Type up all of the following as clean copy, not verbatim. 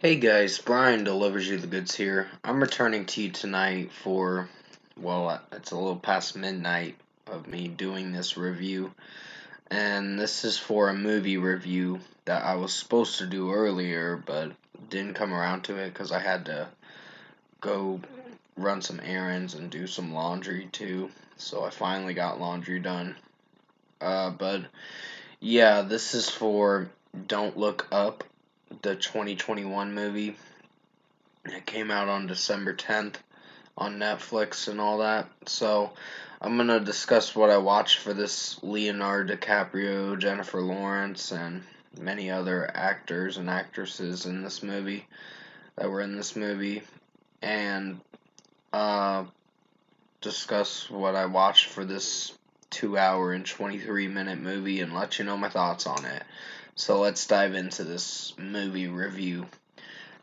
Hey guys, Brian delivers you the goods here. I'm returning to you tonight for, well, it's a little past midnight of me doing this review, and this is for a movie review that I was supposed to do earlier, but didn't come around to it because I had to go run some errands and do some laundry too. So I finally got laundry done. But yeah, this is for Don't Look Up, the 2021 movie. It came out on December 10th on Netflix and all that. So I'm going to discuss what I watched for this Leonardo DiCaprio, Jennifer Lawrence, and many other actors and actresses in this movie that were in this movie. And uh, discuss what I watched for this 2 hour and 23-minute movie and let you know my thoughts on it. So let's dive into this movie review.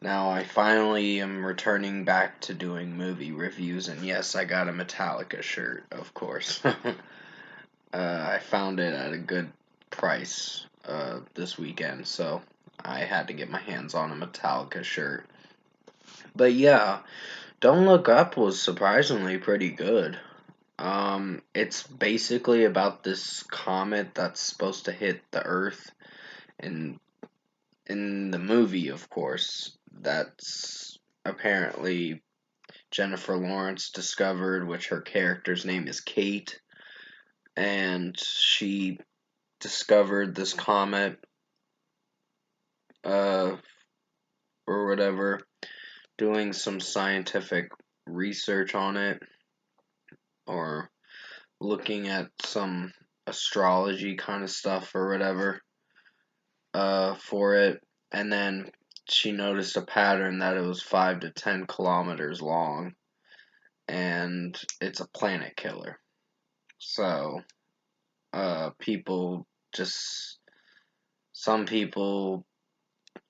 Now, I finally am returning back to doing movie reviews, and yes, I got a Metallica shirt, of course. I found it at a good price this weekend, so I had to get my hands on a Metallica shirt. But yeah, Don't Look Up was surprisingly pretty good. It's basically about this comet that's supposed to hit the Earth, and in the movie, of course, that's apparently Jennifer Lawrence discovered, which her character's name is Kate, and she discovered this comet, uh, or whatever, doing some scientific research on it, or looking at some astrology kind of stuff or whatever, for it, and then she noticed a pattern that it was 5 to 10 kilometers long, and it's a planet killer. So, people just some people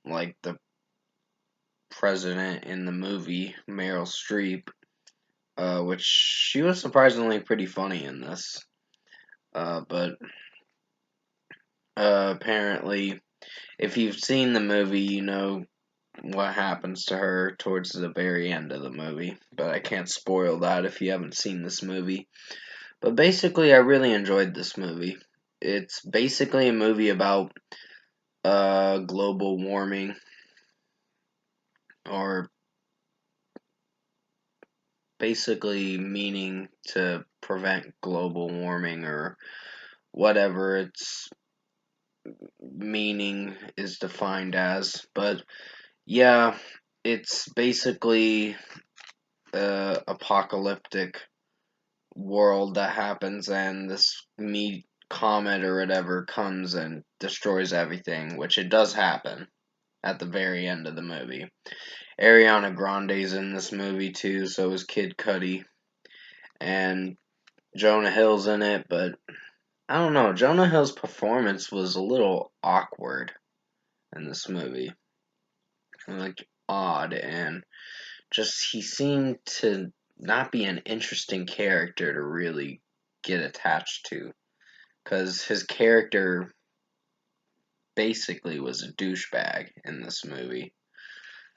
like the president in the movie, Meryl Streep, which she was surprisingly pretty funny in this. But apparently, if you've seen the movie, you know what happens to her towards the very end of the movie. But I can't spoil that if you haven't seen this movie. But basically, I really enjoyed this movie. It's basically a movie about global warming, or basically meaning to prevent global warming, or whatever its meaning is defined as. But yeah, it's basically apocalyptic world that happens, and this comet or whatever comes and destroys everything, which it does happen at the very end of the movie. Ariana Grande's in this movie too, so is Kid Cudi, and Jonah Hill's in it, but I don't know. Jonah Hill's performance was a little awkward in this movie, like odd, and just he seemed to not be an interesting character to really get attached to, because his character basically was a douchebag in this movie,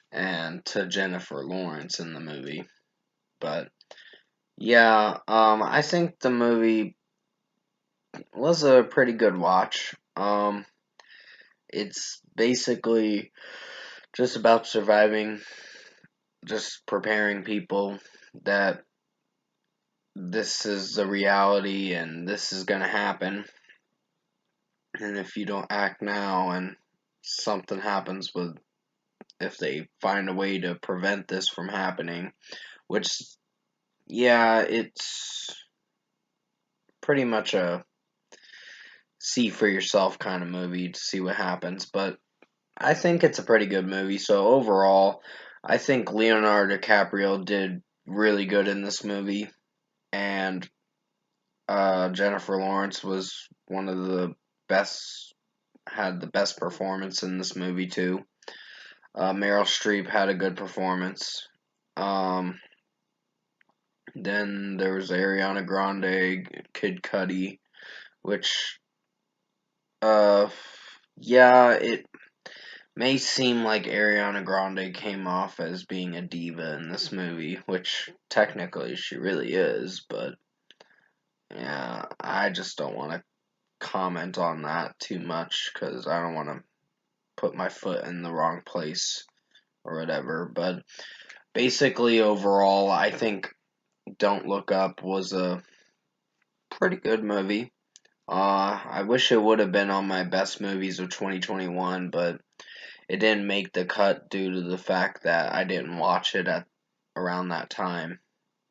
and to Jennifer Lawrence in the movie. But yeah, I think the movie was a pretty good watch. It's basically just about surviving, just preparing people that this is the reality and this is gonna happen. And if you don't act now and something happens with, if they find a way to prevent this from happening, which, yeah, it's pretty much a see for yourself kind of movie to see what happens. But I think it's a pretty good movie. So overall, I think Leonardo DiCaprio did really good in this movie, and Jennifer Lawrence was one of the best, had the best performance in this movie too. Meryl Streep had a good performance. Um, then there was Ariana Grande, Kid Cudi, which, uh, yeah, it may seem like Ariana Grande came off as being a diva in this movie, which technically she really is, but yeah, I just don't want to comment on that too much because I don't want to put my foot in the wrong place or whatever. But basically, overall, I think Don't Look Up was a pretty good movie. I wish it would have been on my best movies of 2021, but it didn't make the cut due to the fact that I didn't watch it at around that time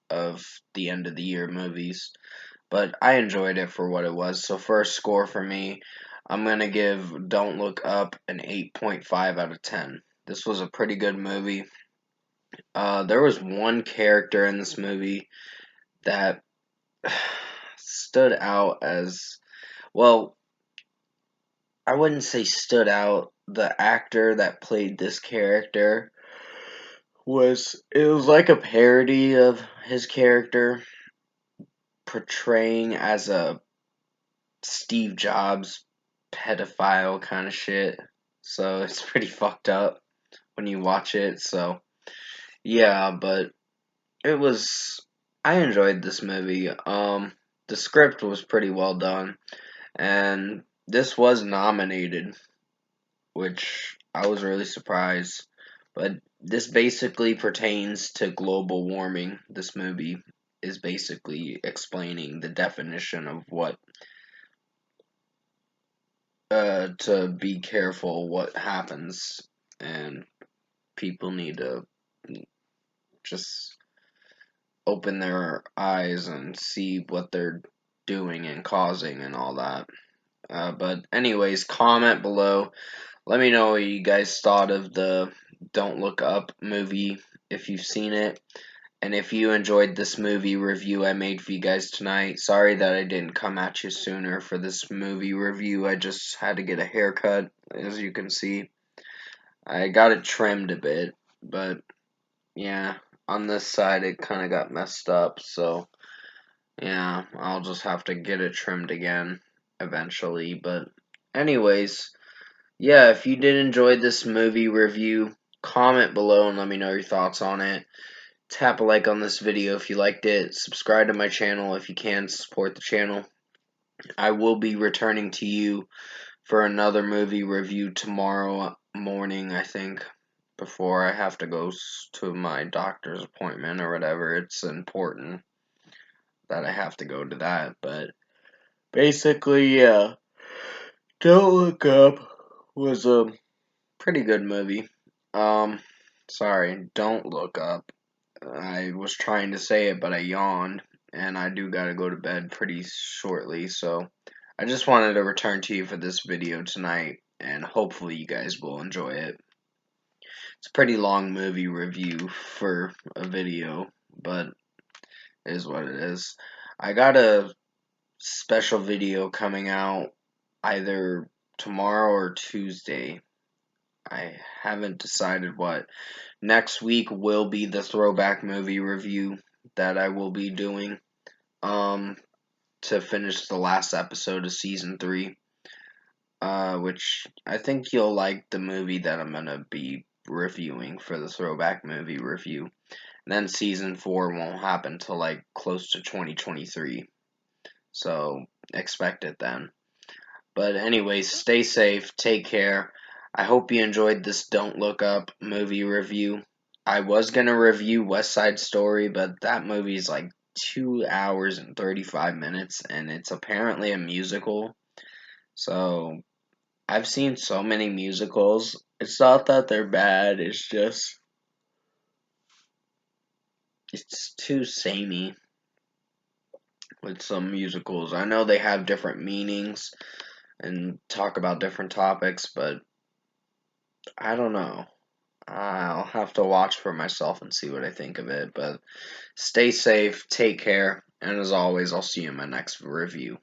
of the end of the year movies. But I enjoyed it for what it was. So for a score for me, I'm gonna give Don't Look Up an 8.5 out of 10. This was a pretty good movie. There was one character in this movie that stood out as well. I wouldn't say stood out. The actor that played this character it was like a parody of his character portraying as a Steve Jobs pedophile kind of shit. So it's pretty fucked up when you watch it. So yeah, but it was I enjoyed this movie. The script was pretty well done, and this was nominated, which I was really surprised. But this basically pertains to global warming. This movie is basically explaining the definition of what to be careful what happens, and people need to just open their eyes and see what they're doing and causing and all that. But anyways, comment below. Let me know what you guys thought of the Don't Look Up movie if you've seen it. And if you enjoyed this movie review I made for you guys tonight, sorry that I didn't come at you sooner for this movie review. I just had to get a haircut, as you can see. I got it trimmed a bit, but yeah, on this side it kind of got messed up, so yeah, I'll just have to get it trimmed again eventually. But anyways, yeah, if you did enjoy this movie review, comment below and let me know your thoughts on it. Tap a like on this video if you liked it. Subscribe to my channel if you can support the channel. I will be returning to you for another movie review tomorrow morning, I think, before I have to go to my doctor's appointment or whatever. It's important that I have to go to that, but basically, yeah. Don't Look Up was a pretty good movie. Um, sorry, Don't Look Up. I was trying to say it, but I yawned, and I do gotta go to bed pretty shortly, so I just wanted to return to you for this video tonight, and hopefully you guys will enjoy it. It's a pretty long movie review for a video, but it is what it is. I got a special video coming out either tomorrow or Tuesday. I haven't decided what. Next week will be the throwback movie review that I will be doing um to finish the last episode of season 3, which I think you'll like the movie that I'm going to be reviewing for the throwback movie review. And then season 4 won't happen till like close to 2023. So expect it then. But anyways, stay safe, take care. I hope you enjoyed this Don't Look Up movie review. I was gonna review West Side Story, but that movie's like 2 hours and 35 minutes, and it's apparently a musical. So I've seen so many musicals. It's not that they're bad, it's too samey with some musicals. I know they have different meanings and talk about different topics, but I don't know. I'll have to watch for myself and see what I think of it. But stay safe, take care, and as always, I'll see you in my next review.